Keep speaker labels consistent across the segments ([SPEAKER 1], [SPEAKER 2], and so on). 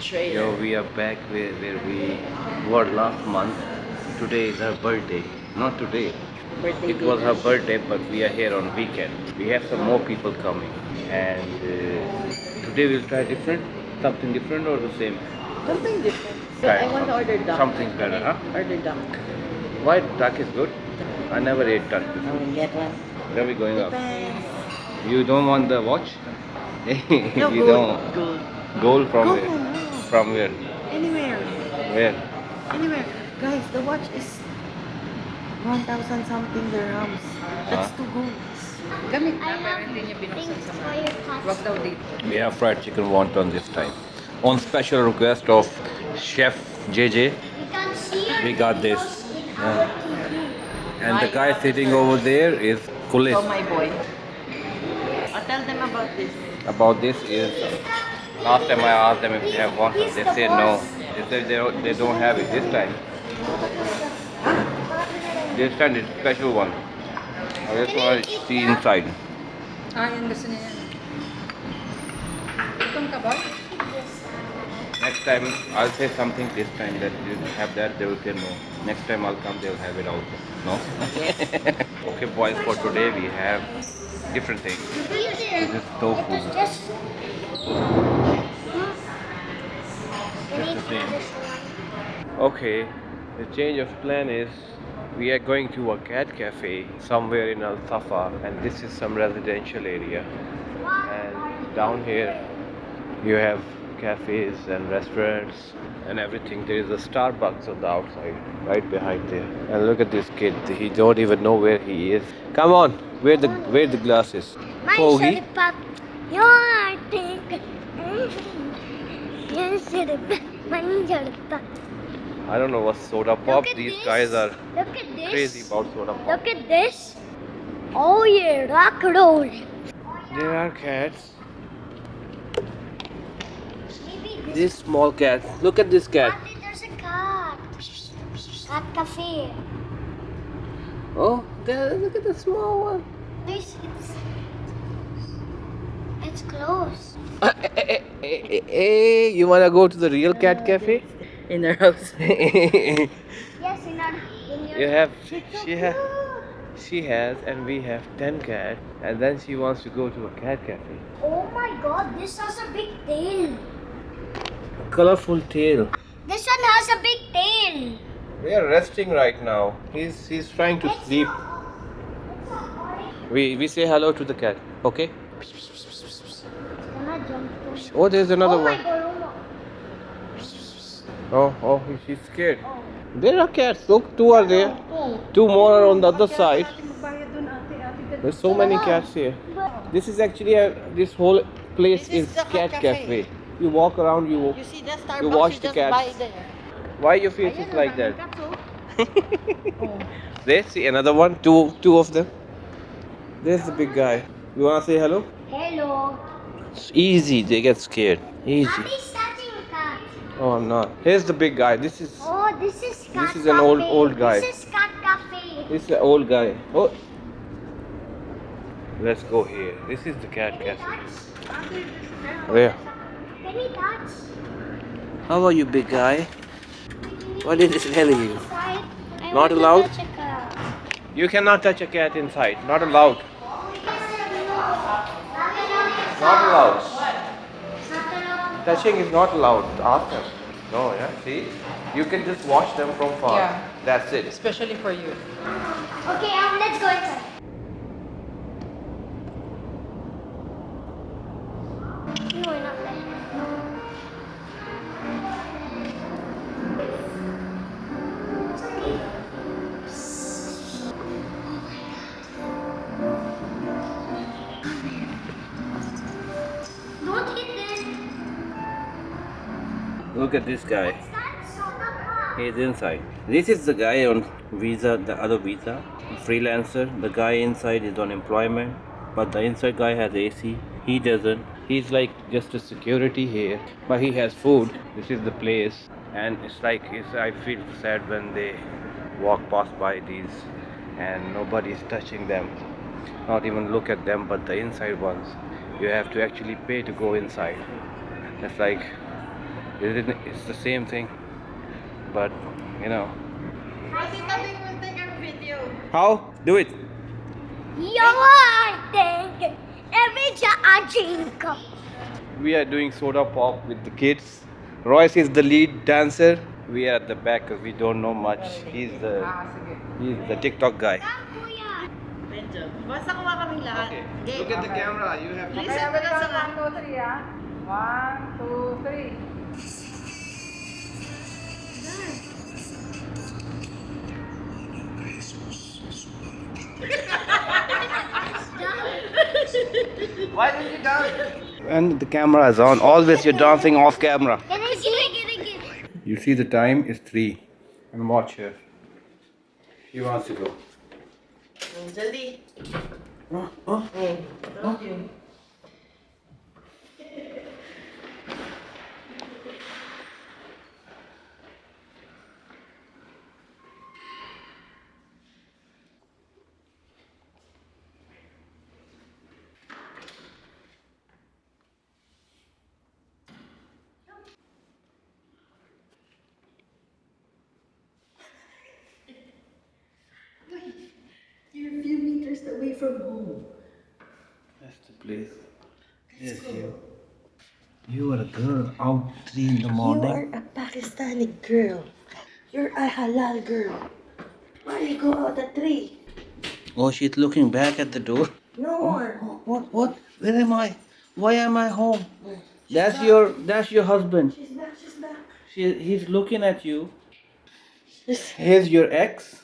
[SPEAKER 1] Yo, we are back where we were last month. Today is her birthday. Not today.
[SPEAKER 2] Birthday
[SPEAKER 1] It was her
[SPEAKER 2] dinner.
[SPEAKER 1] birthday, but we are here on weekend. We have some more people coming, and today we'll try something different or the same.
[SPEAKER 2] Something different.
[SPEAKER 1] Try
[SPEAKER 2] I want to order duck.
[SPEAKER 1] something better, huh?
[SPEAKER 2] Order duck.
[SPEAKER 1] Why duck is good? I never ate duck
[SPEAKER 2] I
[SPEAKER 1] before.
[SPEAKER 2] will get one.
[SPEAKER 1] Where are we going up?
[SPEAKER 2] Depends.
[SPEAKER 1] You don't want the watch?
[SPEAKER 2] No,
[SPEAKER 1] You
[SPEAKER 2] gold.
[SPEAKER 1] don't.
[SPEAKER 2] Gold.
[SPEAKER 1] Gold from
[SPEAKER 2] Gold.
[SPEAKER 1] where?
[SPEAKER 2] No.
[SPEAKER 1] From where?
[SPEAKER 2] Anywhere.
[SPEAKER 1] Where?
[SPEAKER 2] Anywhere. Guys, the watch is 1,000 something dirhams. That's
[SPEAKER 1] Huh?
[SPEAKER 2] 2 golds.
[SPEAKER 3] Gamit na,
[SPEAKER 4] I
[SPEAKER 3] pero
[SPEAKER 4] have
[SPEAKER 3] hindi niya binuksan
[SPEAKER 4] things
[SPEAKER 3] sa
[SPEAKER 4] for
[SPEAKER 3] mga.
[SPEAKER 4] your
[SPEAKER 3] Wag daw
[SPEAKER 4] passport.
[SPEAKER 3] dito.
[SPEAKER 1] We have fried chicken wonton this time. On special request of Chef JJ,
[SPEAKER 4] We can see your
[SPEAKER 1] we got this.
[SPEAKER 4] videos in
[SPEAKER 1] Yeah.
[SPEAKER 4] our TV.
[SPEAKER 1] And the guy sitting over there is Kulis.
[SPEAKER 2] So my boy. I'll tell them about this.
[SPEAKER 1] About this is, last time I asked them if they have wonton, they said no. They said they don't have it this time. This time it's special one. I just want to see inside.
[SPEAKER 3] Ah, yan gusto niya yan. Itong kaboy?
[SPEAKER 1] Next time I'll say something this time that you have that, they will say no. Next time I'll come, they'll have it also. No? Okay boys, for today we have different things. This is tofu.
[SPEAKER 4] It was just. We need
[SPEAKER 1] the
[SPEAKER 4] to
[SPEAKER 1] same.
[SPEAKER 4] have this one.
[SPEAKER 1] Okay, the change of plan is we are going to a cat cafe somewhere in Al Safa, and this is some residential area. And down here you have cafes and restaurants and everything. There is a Starbucks on the outside, right behind there. And look at this kid. He don't even know where he is. Come on, where the glasses?
[SPEAKER 4] My
[SPEAKER 1] Pogi.
[SPEAKER 4] pop. Your thing. Yes, pop.
[SPEAKER 1] I don't know what soda pop.
[SPEAKER 4] Look at
[SPEAKER 1] These
[SPEAKER 4] this.
[SPEAKER 1] guys are
[SPEAKER 4] Look at this.
[SPEAKER 1] crazy about soda pop.
[SPEAKER 4] Look at this. Oh yeah, rock roll.
[SPEAKER 1] There are cats.
[SPEAKER 4] Maybe
[SPEAKER 1] This small cat. Look at this cat.
[SPEAKER 4] Auntie, there's a cat. Cat cafe.
[SPEAKER 1] Oh, there, look at the small one.
[SPEAKER 4] This it's close.
[SPEAKER 1] Hey, you wanna go to the real cat cafe?
[SPEAKER 2] In our house.
[SPEAKER 4] Yes, in your.
[SPEAKER 1] You have, she has, and we have 10 cats, and then she wants to go to a cat cafe.
[SPEAKER 4] Oh my God! This has a big tail.
[SPEAKER 1] Colorful tail.
[SPEAKER 4] This one has a big tail.
[SPEAKER 1] We are resting right now. He's trying to sleep. We say hello to the cat, okay?
[SPEAKER 4] Gonna jump to.
[SPEAKER 1] Oh, there's another
[SPEAKER 4] Oh my
[SPEAKER 1] one.
[SPEAKER 4] God! Oh my.
[SPEAKER 1] Oh, she's scared. There are cats. Look, two are there.
[SPEAKER 4] Oh.
[SPEAKER 1] Two more are on the other side.
[SPEAKER 3] Magbayad dun, ate.
[SPEAKER 1] There's so many cats here. This is actually this whole place
[SPEAKER 2] This is
[SPEAKER 1] is
[SPEAKER 2] the
[SPEAKER 1] cat
[SPEAKER 2] cat
[SPEAKER 1] cafe.
[SPEAKER 2] cafe.
[SPEAKER 1] You walk around,
[SPEAKER 2] You see the Starbucks,
[SPEAKER 1] You watch the
[SPEAKER 2] just
[SPEAKER 1] cats.
[SPEAKER 2] buy there.
[SPEAKER 1] why your face is like that?
[SPEAKER 2] Oh.
[SPEAKER 1] There, see another one, two of them. There's the big guy. You wanna say hello?
[SPEAKER 4] Hello.
[SPEAKER 1] It's easy, they get scared. Easy.
[SPEAKER 4] Auntie touching cat.
[SPEAKER 1] Oh, I'm not. Here's the big guy. This is
[SPEAKER 4] Oh, this is cat
[SPEAKER 1] is an old-
[SPEAKER 4] cafe.
[SPEAKER 1] old guy.
[SPEAKER 4] This is cat cafe.
[SPEAKER 1] the old guy. Oh, let's go here. This is the cat
[SPEAKER 4] Can we
[SPEAKER 1] cafe.
[SPEAKER 4] touch?
[SPEAKER 1] Where?
[SPEAKER 4] Can we touch?
[SPEAKER 1] How are you, big guy? What did it tell you?
[SPEAKER 4] Inside. I
[SPEAKER 1] Not
[SPEAKER 4] want to
[SPEAKER 1] allowed?
[SPEAKER 4] touch a cat.
[SPEAKER 1] You cannot touch a cat inside. Not allowed. Not allowed. Touching is not allowed. Ask them. No, yeah. See, you can just watch them from far.
[SPEAKER 3] Yeah.
[SPEAKER 1] That's it.
[SPEAKER 3] Especially for you.
[SPEAKER 4] Okay, let's go inside. No, we're not there. Don't hit it.
[SPEAKER 1] Look at this guy.
[SPEAKER 4] What's that? Soda pop.
[SPEAKER 1] He's inside. This is the guy on visa, the other visa, freelancer. The guy inside is on employment, but the inside guy has AC. He doesn't. He's like just a security here, but he has food. This is the place, and I feel sad when they walk past by these, and nobody's touching them. Not even look at them, but the inside ones, you have to actually pay to go inside. It's like It's the same thing, but you know.
[SPEAKER 2] Will take a video.
[SPEAKER 1] How? Do it.
[SPEAKER 4] Yo, I think every I
[SPEAKER 1] We are doing soda pop with the kids. Royce is the lead dancer. We are at the back because we don't know much. He's the TikTok guy.
[SPEAKER 2] Medyo. Basta kuha kaming lahat.
[SPEAKER 1] Okay.
[SPEAKER 2] Okay.
[SPEAKER 1] Look at the camera. You have to.
[SPEAKER 2] Listen to the song.
[SPEAKER 3] 1, 2, 3 ah. 1, 2, 3.
[SPEAKER 1] Why didn't you dance? And the camera is on. Always you're dancing off camera.
[SPEAKER 4] Get it.
[SPEAKER 1] You see the time is 3. And watch her. She wants to go.
[SPEAKER 2] Jaldi. Told you. You're a few meters away from home.
[SPEAKER 1] That's the place. Yes, you. You are a girl out 3 in the morning.
[SPEAKER 2] You are a Pakistani girl. You're a halal girl. Why do you go out at 3?
[SPEAKER 1] Oh, she's looking back at the door.
[SPEAKER 2] No more.
[SPEAKER 1] What? Where am I? Why am I home? That's your husband.
[SPEAKER 2] She's back.
[SPEAKER 1] He's looking at you. Here's your ex,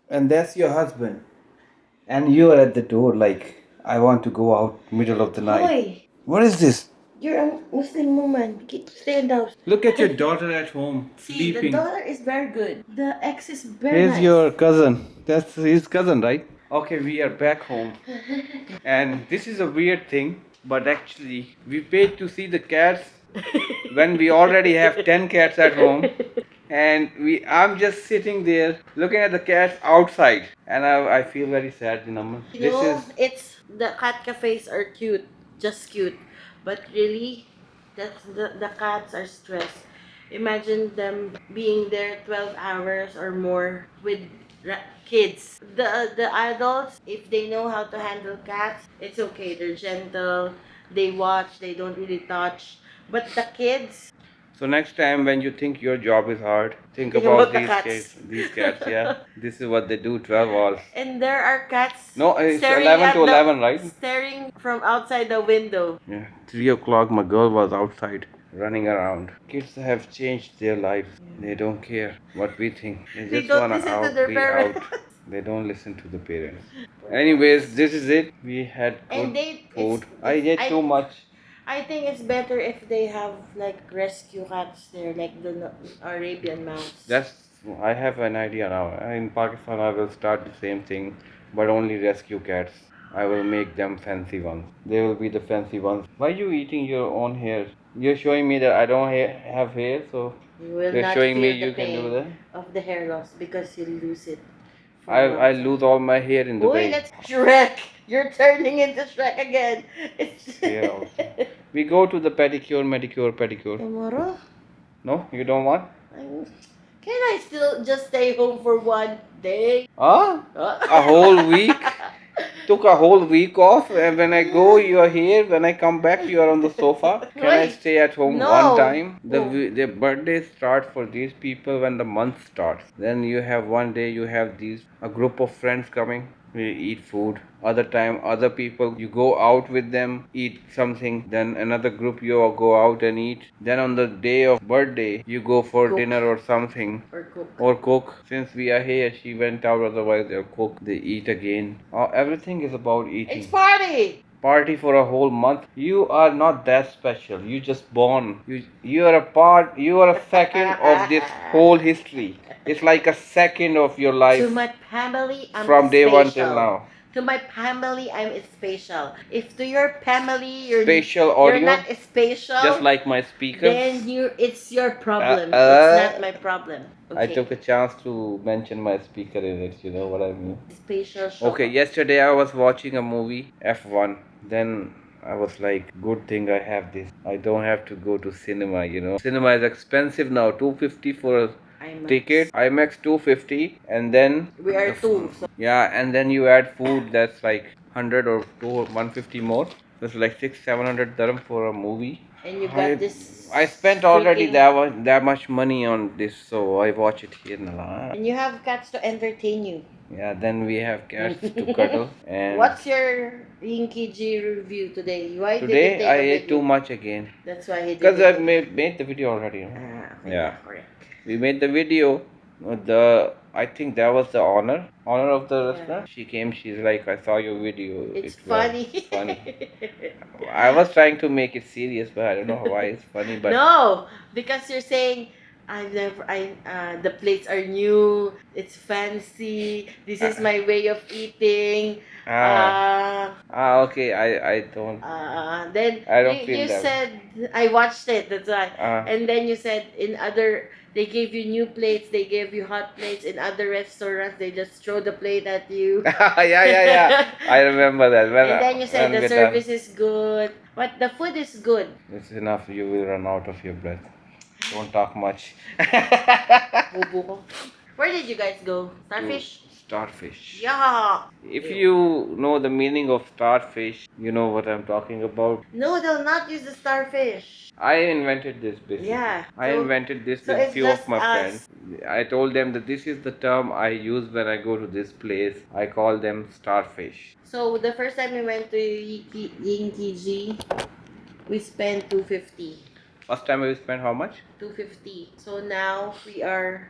[SPEAKER 1] and that's your husband. And you are at the door like, I want to go out middle of the night.
[SPEAKER 2] Boy,
[SPEAKER 1] What is this?
[SPEAKER 2] you're a Muslim woman. Stay in the house.
[SPEAKER 1] Look at your daughter at home,
[SPEAKER 2] See,
[SPEAKER 1] sleeping.
[SPEAKER 2] the daughter is very good. The ex is very
[SPEAKER 1] Here's
[SPEAKER 2] nice.
[SPEAKER 1] your cousin. That's his cousin, right? Okay, we are back home. And this is a weird thing, but actually, we paid to see the cats when we already have 10 cats at home. And I'm just sitting there looking at the cats outside. And I feel very sad, Dinaman.
[SPEAKER 2] You know, it's the cat cafes are cute, just cute, but really, that's the cats are stressed. Imagine them being there 12 hours or more with kids. The adults, if they know how to handle cats, it's okay. They're gentle. They watch. They don't really touch. But the kids,
[SPEAKER 1] So next time when you think your job is hard, think
[SPEAKER 2] Think
[SPEAKER 1] about
[SPEAKER 2] about the
[SPEAKER 1] these
[SPEAKER 2] cats.
[SPEAKER 1] cats. These cats, yeah. This is what they do 12 hours.
[SPEAKER 2] and there are cats.
[SPEAKER 1] No, it's
[SPEAKER 2] staring
[SPEAKER 1] 11
[SPEAKER 2] at
[SPEAKER 1] to 11, right?
[SPEAKER 2] Staring from outside the window.
[SPEAKER 1] Yeah, 3 o'clock, my girl was outside running around. Kids have changed their lives. They don't care what we think. They
[SPEAKER 2] They
[SPEAKER 1] just
[SPEAKER 2] don't
[SPEAKER 1] wanna
[SPEAKER 2] listen to
[SPEAKER 1] out,
[SPEAKER 2] their
[SPEAKER 1] be
[SPEAKER 2] parents.
[SPEAKER 1] out. They don't listen to the parents. Anyways, this is it. We had
[SPEAKER 2] And
[SPEAKER 1] good food. I ate too much.
[SPEAKER 2] I think it's better if they have like rescue cats there, like the Arabian mouse.
[SPEAKER 1] I have an idea now. In Pakistan, I will start the same thing, but only rescue cats. I will make them fancy ones. They will be the fancy ones. Why are you eating your own hair? You're showing me that I don't have hair, so
[SPEAKER 2] You will
[SPEAKER 1] you're
[SPEAKER 2] not
[SPEAKER 1] showing me
[SPEAKER 2] feel the
[SPEAKER 1] you can do
[SPEAKER 2] pain
[SPEAKER 1] that.
[SPEAKER 2] of the hair loss because you lose it. for
[SPEAKER 1] I
[SPEAKER 2] a long
[SPEAKER 1] I
[SPEAKER 2] time.
[SPEAKER 1] lose all my hair in
[SPEAKER 2] Boy,
[SPEAKER 1] Dubai.
[SPEAKER 2] that's Shrek. You're turning into Shrek again. It's
[SPEAKER 1] Hair also. We go to the pedicure, manicure, pedicure.
[SPEAKER 2] Tomorrow,
[SPEAKER 1] No, you don't want?
[SPEAKER 2] can I still just stay home for one day?
[SPEAKER 1] Huh? A whole week? Took a whole week off, and when I go, you are here. When I come back, you are on the sofa. Can I
[SPEAKER 2] Wait,
[SPEAKER 1] stay at home
[SPEAKER 2] no.
[SPEAKER 1] one time?
[SPEAKER 2] Oh.
[SPEAKER 1] The birthdays start for these people when the month starts. Then you have one day, you have a group of friends coming. We eat food. Other time, other people, you go out with them, eat something. Then another group, you all go out and eat. Then on the day of birthday, you go for
[SPEAKER 2] Cook.
[SPEAKER 1] dinner or something.
[SPEAKER 2] Or cook.
[SPEAKER 1] Or cook. Since we are here, she went out, otherwise they'll cook. They eat again. Everything is about eating.
[SPEAKER 2] It's party.
[SPEAKER 1] Party for a whole month. You are not that special. You just born. You are a part. You are a second of this whole history. It's like a second of your life.
[SPEAKER 2] To my family, I'm
[SPEAKER 1] from day
[SPEAKER 2] special.
[SPEAKER 1] one till now.
[SPEAKER 2] To my family, I'm special. If to your family,
[SPEAKER 1] Spatial audio.
[SPEAKER 2] you're not special,
[SPEAKER 1] Just like my speakers.
[SPEAKER 2] then it's your problem.
[SPEAKER 1] Uh,
[SPEAKER 2] It's not my problem. Okay.
[SPEAKER 1] I took a chance to mention my speaker in it. You know what I mean?
[SPEAKER 2] Spatial shock.
[SPEAKER 1] Okay, yesterday I was watching a movie, F1. Then I was like, good thing I have this. I don't have to go to cinema, Cinema is expensive now, 250 for a
[SPEAKER 2] IMAX.
[SPEAKER 1] ticket. IMAX 250, and then
[SPEAKER 2] We are two. So
[SPEAKER 1] yeah, and then you add food, that's like 100 or 150 more. That's like 700 dirham for a movie.
[SPEAKER 2] and you
[SPEAKER 1] I
[SPEAKER 2] got this.
[SPEAKER 1] I spent already
[SPEAKER 2] freaking-
[SPEAKER 1] that much money on this, so I watch it here now.
[SPEAKER 2] And you have cats to entertain you.
[SPEAKER 1] Yeah, then we have cats to cuddle. And
[SPEAKER 2] What's your Yinkiji review today? Why did you
[SPEAKER 1] today
[SPEAKER 2] take
[SPEAKER 1] I
[SPEAKER 2] a
[SPEAKER 1] ate
[SPEAKER 2] video?
[SPEAKER 1] too much again.
[SPEAKER 2] That's why he did
[SPEAKER 1] Because I
[SPEAKER 2] it.
[SPEAKER 1] made the video already.
[SPEAKER 2] Okay,
[SPEAKER 1] Yeah.
[SPEAKER 2] correct.
[SPEAKER 1] We made the video. I think that was the owner of the restaurant. She came. She's like, I saw your video.
[SPEAKER 2] It's
[SPEAKER 1] was
[SPEAKER 2] funny.
[SPEAKER 1] funny. I was trying to make it serious, but I don't know why it's funny. But
[SPEAKER 2] No, because you're saying the plates are new, it's fancy, this is my way of eating.
[SPEAKER 1] okay. I don't.
[SPEAKER 2] Then
[SPEAKER 1] I don't feel
[SPEAKER 2] you
[SPEAKER 1] that.
[SPEAKER 2] said I watched it, that's why.
[SPEAKER 1] Uh,
[SPEAKER 2] And then you said they gave you new plates, they gave you hot plates. In other restaurants, they just throw the plate at you.
[SPEAKER 1] yeah. I remember that.
[SPEAKER 2] And then you said the service is good. But the food is good.
[SPEAKER 1] It's enough. You will run out of your breath. Don't talk much.
[SPEAKER 2] Bobo ko. Where did you guys go? Starfish?
[SPEAKER 1] Starfish.
[SPEAKER 2] Yeah.
[SPEAKER 1] If you know the meaning of starfish, you know what I'm talking about.
[SPEAKER 2] No, they'll not use the starfish.
[SPEAKER 1] I invented this basically.
[SPEAKER 2] Yeah.
[SPEAKER 1] I invented this
[SPEAKER 2] so
[SPEAKER 1] with
[SPEAKER 2] it's
[SPEAKER 1] few of
[SPEAKER 2] just
[SPEAKER 1] my
[SPEAKER 2] us.
[SPEAKER 1] friends. I told them that this is the term I use when I go to this place. I call them starfish.
[SPEAKER 2] So the first time we went to Yinkiji, we spent 250.
[SPEAKER 1] First time we spent how much?
[SPEAKER 2] 250. So now we are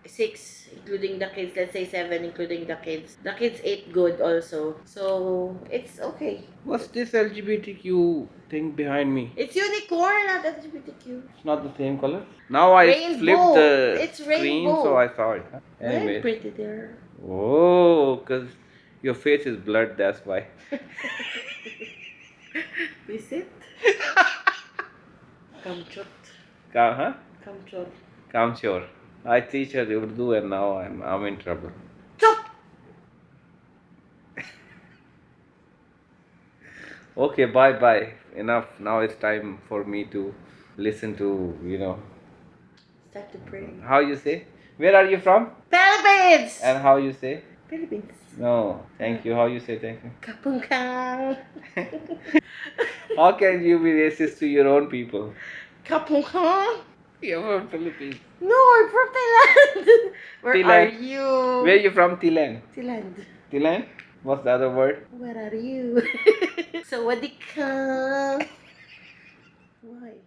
[SPEAKER 2] 6, including the kids. Let's say 7, including the kids. The kids ate good also. So it's okay.
[SPEAKER 1] What's this LGBTQ thing behind me?
[SPEAKER 2] It's unicorn, not LGBTQ.
[SPEAKER 1] It's not the same color. Now I
[SPEAKER 2] Rainbow.
[SPEAKER 1] flipped the
[SPEAKER 2] It's
[SPEAKER 1] screen,
[SPEAKER 2] rainbow.
[SPEAKER 1] so I saw it. Huh?
[SPEAKER 2] Very
[SPEAKER 1] Anyways.
[SPEAKER 2] pretty there.
[SPEAKER 1] Oh, because your face is blurred, that's why.
[SPEAKER 2] We sit. Kamchot.
[SPEAKER 1] Huh?
[SPEAKER 2] Kamchot.
[SPEAKER 1] Kamchor. I teach her Urdu and now I'm in trouble.
[SPEAKER 2] Chop!
[SPEAKER 1] Okay, bye. Enough. Now it's time for me to listen to,
[SPEAKER 2] Start to pray.
[SPEAKER 1] how you say? Where are you from?
[SPEAKER 2] Philippines!
[SPEAKER 1] And how you say?
[SPEAKER 2] Philippines.
[SPEAKER 1] No, thank you. How you say thank you?
[SPEAKER 2] Kapungkang.
[SPEAKER 1] How can you be racist to your own people?
[SPEAKER 2] Kapungkang?
[SPEAKER 1] You're from Philippines.
[SPEAKER 2] No, I'm from Thailand. Where are
[SPEAKER 1] Thailand.
[SPEAKER 2] you?
[SPEAKER 1] Where you from? Thailand.
[SPEAKER 2] Thailand.
[SPEAKER 1] Thailand? What's the other word?
[SPEAKER 2] Where are you? Sawadee ka. Why?